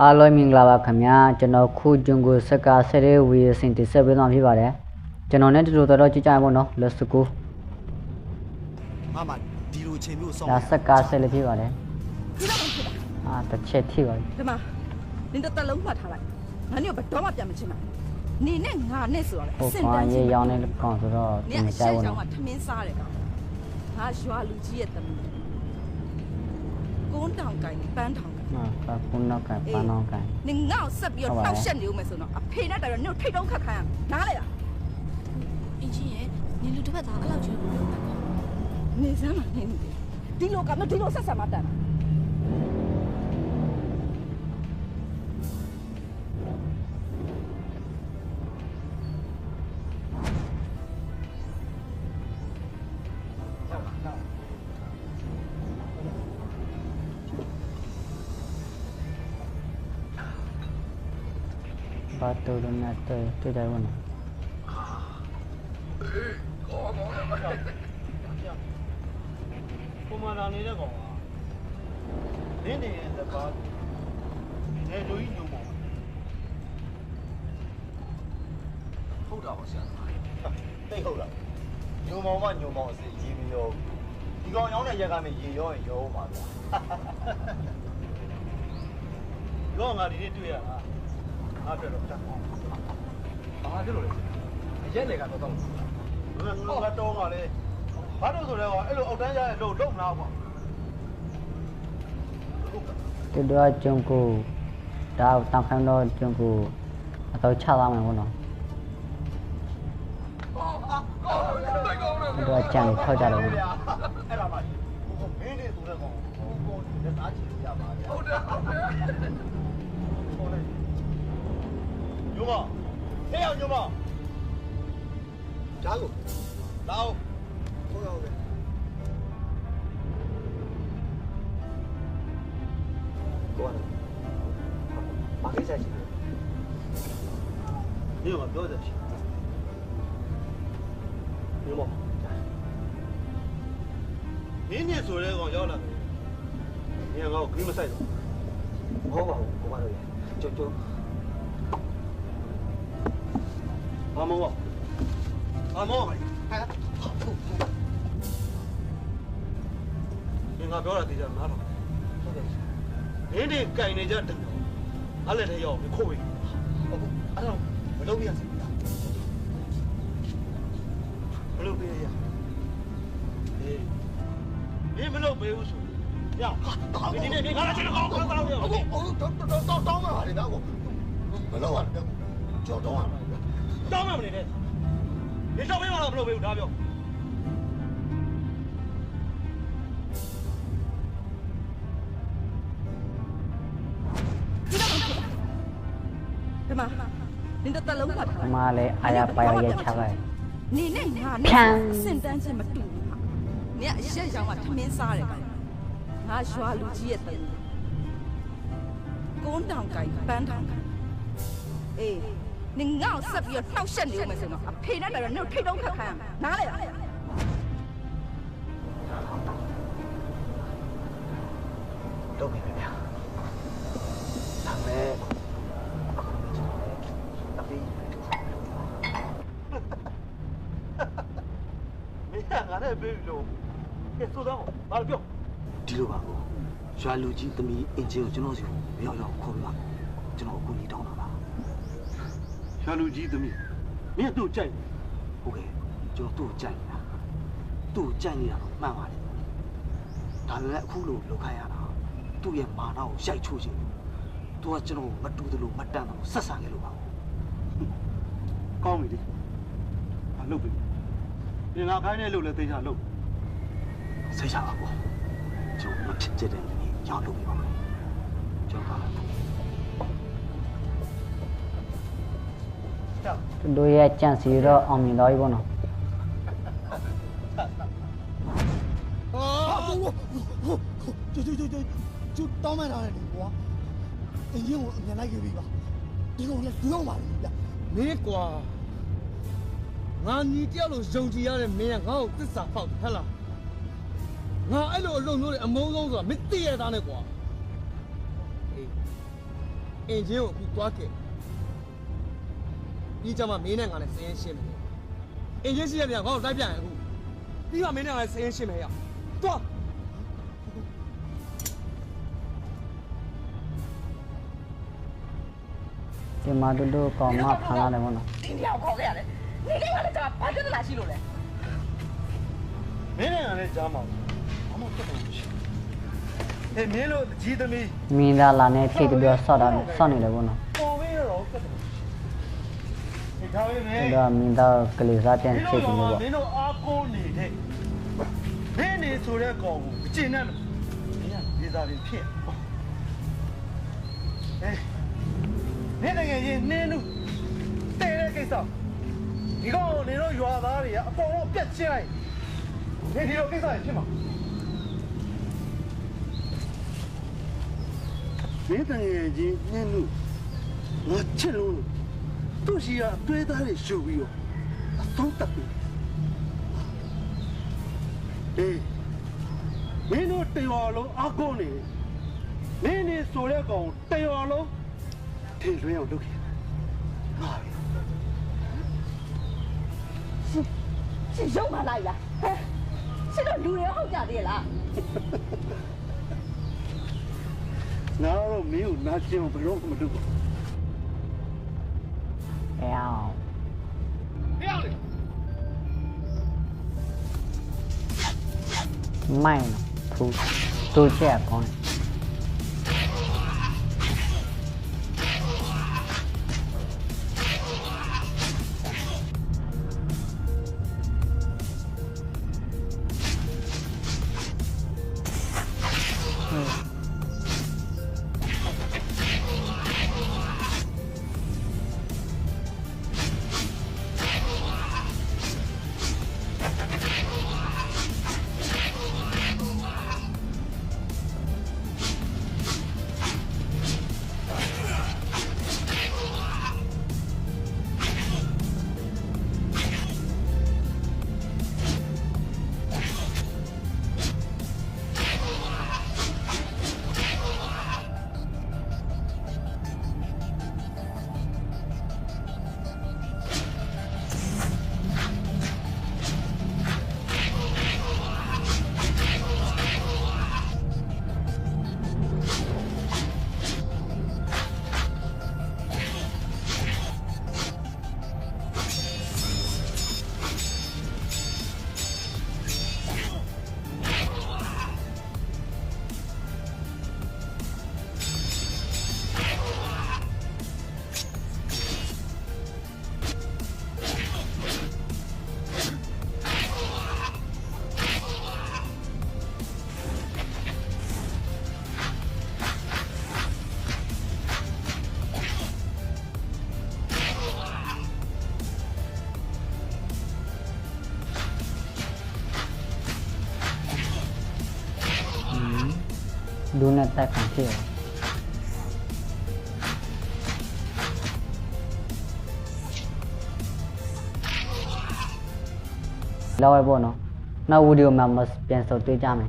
အားလုံးမင်္ဂလာပါခင်ဗျာကျွန်တော်ခုဂျွန်ကိုစကားဆဲဝီစင်တိဆက်ပေးသွားဖြစ်ပါတယ်ကျွန်တော်နဲ့တူတူတော့ကြည့်ကြရအောင်နော် let's go ငါမှဒီလိုချိန်မျိုးစောင့် ဒါစကားဆဲလေးဖြစ်ပါတယ်တစ်ချက်ထိပါတယ် ဒီမှာနင်တစ်လုံးမှတ်ထားလိုက်ငါညဘတော့မှပြန်မချင်ပါနေနဲ့ငါနဲ့ဆိုတော့အစင်တန်းချင်းရောင်းနေကောင်ဆိုတော့ နင်အရှက်ကြောင်ကထမင်းစားတယ်ကောင်ငါရွာလူကြီးရဲ့သမီးကုန်းတောင်ကိုင်ပန်းထောင်ကိုင်ကကုန်းနောက်ကပန်းနောက်က နင်ငါ့ကိုဆက်ပြီးတော့တောက်ရှက်နေဦးမယ်ဆိုတော့အဖေနဲ့တိုင်တော့နင်ထိတ်တုံးခတ်ခိုင်းရနားလေလားအင်ကြီးရဲ့နင်လူတစ်ဖက်သားအဲ့လောက်ကျွေးလို့ပြောတာပေါ့နေစမ်းမနေနေဒီလိုကမဒီလိုဆက်ဆက်မတန်ဘာတူလို့နဲ့တွေ့တယ်ဝင်ပုံမှန်လာနေတဲ့ကောင်ကနင်းနေရဲ့ပါနေလူကြီးညုံမောဟုတ်တာပါဆရာသိဟုတ်လားညုံမောမှညုံမောအစီရေးမရောဒီကောင်ရောင်းတဲ့ရက်ကမှရေရောရင်ရောပါဗျာရောငါဒီနေ့တွေ့ရတာအားပြတော့တက်ဘာဖြစ်လို့လဲအရက်လေကတော့တော့ငါတော့ငါလေဘာလို့ဆိုလဲကွာအဲ့လိုအောက်တန်းရတဲ့လို့လုံမလားကွာတူတော့ဂျွန်ကိုဒါတောင်ခံတော့ဂျွန်ကိုအတော့ချသွားမယ်ဘောနော်တော့ကြံထောက်ကြတယ်အဲ့ဒါမှမင်းနေဆိုတဲ့ကောင်ကိုလက်သားချီရပါဗျာဟုတ်တယ်ဟုတ်တယ်ညမဟဲ့အောင်ညမကြားကိုလာအောင်ဟုတ်ကဲ့ကိုကဘာကိစ္စရှိလဲဒီမှာပြောတယ်ရှိညမမင်းနေဆိုတဲ့ကောင်ရောက်လာတယ်ငါ့ကိုခရီးမဆိုင်တော့မဟုတ်ပါဘူးကိုမတို့ကျုပ်မမောအမောပါဟဲ့ငါပြောတာသိကြနားတော့ဟုတ်ကဲ့မင်းနေကြိုင်နေကြတယ်အားလည်းထဲရောက်ခိုးပြီဟုတ်အဲ့တော့မလုပ်ရစီမလုပ်ပြရအေးမလုပ်ပေးဘူးဆိုရဒီနေ့နေခါလာချင်တော့ကောင်းကောင်းရဟုတ်တောင်းပါလေတော့မလုပ်ရတော့ကြောက်တော့တောင်းမှမနေနဲ့ဒီတော့ပေးမှတော့မလုပ်ပေးဘူးဒါပြောဒီမှာနင်တစ်လုံးမှတ်ထားလိုက် မလည်းအားရပါရရဲ့ချလိုက် နေနဲ့ငါနဲ့အစင်တန်းချင်းမတူဘူးနင်အရှက်ကြောင်ကထမင်းစားတယ်ကောင်ငါရွာလူကြီးရဲ့သမီးကုန်းတောင်ကိုင်ပန်းထောင်အေးနင်ငါ့ကိုဆက်ပြီးတော့တောက်ရှက်နေဦးမယ်ဆိုတော့အဖေနဲ့တိုင်တော့နင်ထိတ်တုံးခတ်ခိုင်းရနားလေလားတော့ပြီဗျာဒါမဲ့တပီးမင်းငါနဲ့ပြေးလို့ကဲဆိုတော့ဘာပြောဒီလိုပါကိုရွာလူကြီးသမီးအင်ဂျင်ကိုကျွန်တော်စီကိုရောက်ခေါ်ပြပါကျွန်တော်အခုကြီးတောင်းတာပါရွာလူကြီးသမီးမင်းတို့ကြိုက်ဟုတ်ကဲ့ကျွန်တော်သူ့ကိုကြိုက်နေတာသူ့ကိုကြိုက်နေတာတော့မှန်ပါတယ်ဒါပေမဲ့အခုလိုလောက်ခိုင်းရတာသူ့ရဲ့မာနကိုရိုက်ချိုးခြင်းသူကကျွန်တော်မတူသလိုမတန်တော့ဆက်ဆံခဲ့လို့ပါကောင်းပြီလေအလုပ်ပြီဒီငါခိုင်းတဲ့လုပ်လဲသိချာလုပ်စိတ်ချပါဘောကျွန်တော်မဖြစ်တဲ့နေကြောက်လို့ပြပါမယ်ကျွန်တော်တို့ရဲ့ကြံစီတော့အောင်မြင်တော့ပြီဘောနော်就当面上来的我，等一我原来有一个，这个我不要嘛的，你瓜，俺你掉了手机上的面，俺这啥跑的了？俺俺老弄的，没弄着，没对呀，咱那瓜。အင်ဂျင်ကိုအခုသွားခဲ့ဒီကြမှာမင်းနဲ့ငါနဲ့စရင်ရှင်းမယ်အင်ဂျင်ရှိတဲ့နေရာငါ့ကိုတိုက်ပြန်အခုပြီးတော့မင်းနဲ့ငါနဲ့စရင်ရှင်းမယ်ရသွား ဒီမှာတို့ကောင်မဖမ်းလာတယ်ဗောနော် ဒီတယောက်ခေါ်ခဲ့ရတယ်နေကလည်းကျွန်တော်ဘာပြဿနာရှိလို့လဲ မင်းနဲ့ငါနဲ့ကြားမှာဘာမှပြဿနာမရှိဟဲ့မင်းတို့ကြီးသမီး မင်းသားလာနေထိပ်ပြီးဆော့နေတယ်ဗောနော် ပေါ်မင်းတော့ပြဿနာဒီထားလေးမင်း ဒါမင်းသားကလေးစားပြန်ထိပ်ပြီးဗော မင်းတို့အားကိုးနေတဲ့မင်းနေဆိုတဲ့ကောင်ကိုအကျဉ်းနဲ့မင်းကဒေသတွေဖြစ်ဟဲ့နေတကယ်ရင်နင်းနုတဲတဲ့ကိစ္စဒီကောင်နေတော့ရွာသားတွေကအပေါ်တော့ပြတ်ချင်းလိုက်နေဒီလိုကိစ္စတွေဖြစ်မှာမင်းတကယ်ကြီးနင်းနုငါချစ်လို့သူ့ရှိရအသွေးသားတွေရှုပ်ပြီးတော့အဆုံးတက်ပြီမင်းတို့တရွာလုံးအကုန်းနေမင်းနေဆိုတဲ့ကောင်တရွာလုံးထင်လွှဲအောင်လုပ်ခဲ့ငါပဲ ရှင်ရုံမလိုက်လားဟဲ့ရှင်တို့လူတွေဟုတ်ကြသေးရဲ့လား ငါတော့မင်းကိုနာကျင်ဘယ်တော့မှမလုပ်ဘူး အောင် ဟဲ့လေ မိုင်းဖူတူချက်ကောင်း ดูในแต่ของเที่ยวแล้วไอ้พวกเนาะน่าวิดีโอมาเปลี่ยนสดด้วยจ้าไหม